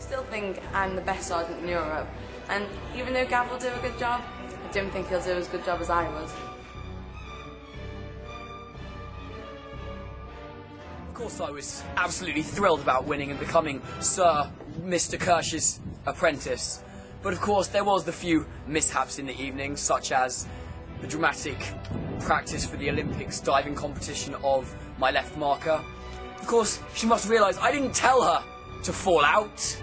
still think I'm the best sergeant in Europe, and even though Gav will do a good job, I don't think he'll do as good a job as I would. Of course I was absolutely thrilled about winning and becoming Sir Mr. Kirsch's apprentice, but of course there was the few mishaps in the evening, such as the dramatic practice for the Olympics diving competition of my left marker. Of course, she must realise I didn't tell her to fall out.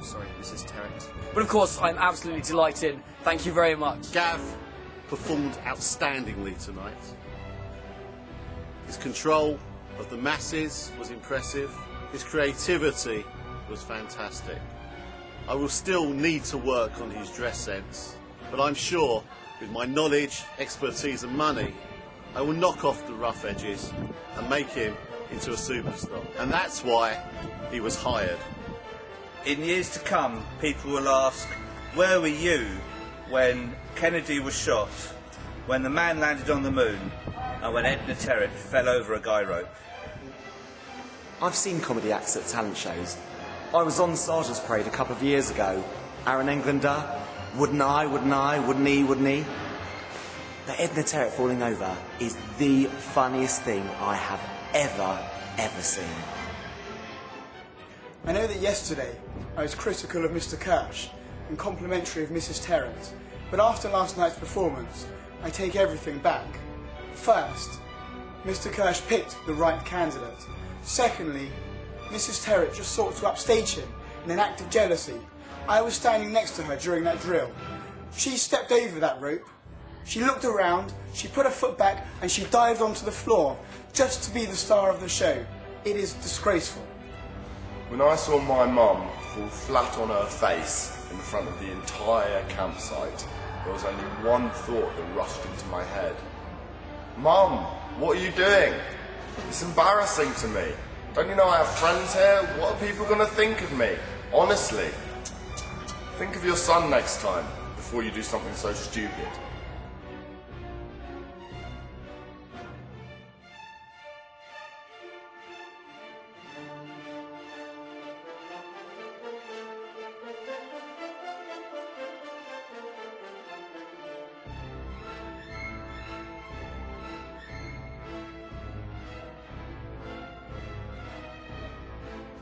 Sorry, Mrs. Terrett. But of course, I'm absolutely delighted. Thank you very much. Gav performed outstandingly tonight. His control of the masses was impressive. His creativity was fantastic. I will still need to work on his dress sense, but I'm sure with my knowledge, expertise and money, I will knock off the rough edges and make him into a superstar. And that's why he was hired. In years to come, people will ask, where were you when Kennedy was shot, when the man landed on the moon, and when Edna Terrett fell over a guy rope? I've seen comedy acts at talent shows. I was on Sergeant's Parade a couple of years ago. Aaron Englander, wouldn't I, wouldn't he? But Edna Terrett falling over is the funniest thing I have ever seen. I know that yesterday I was critical of Mr. Kirsch and complimentary of Mrs. Terrett, but after last night's performance, I take everything back. First, Mr. Kirsch picked the right candidate. Secondly, Mrs. Terrett just sought to upstage him in an act of jealousy. I was standing next to her during that drill. She stepped over that rope, she looked around, she put her foot back and she dived onto the floor just to be the star of the show. It is disgraceful. When I saw my mum fall flat on her face in front of the entire campsite, there was only one thought that rushed into my head. Mum, what are you doing? It's embarrassing to me. Don't you know I have friends here? What are people going to think of me? Honestly. Think of your son next time, before you do something so stupid.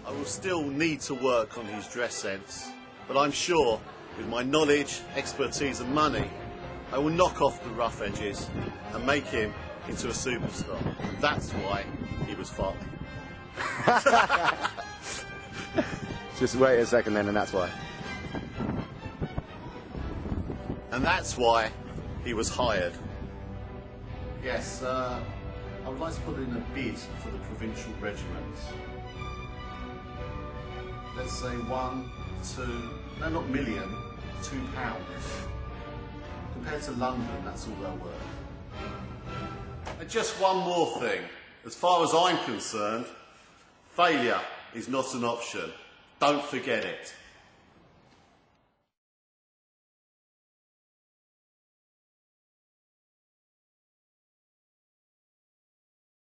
I will still need to work on his dress sense, but I'm sure with my knowledge, expertise and money, I will knock off the rough edges and make him into a superstar. That's why he was fired. Just wait a second then, and that's why. And that's why he was hired. Yes, I would like to put in a bid for the provincial regiments. Let's say 1, 2, no, not million, £2. Compared to London, that's all they're worth. And just one more thing. As far as I'm concerned, failure is not an option. Don't forget it.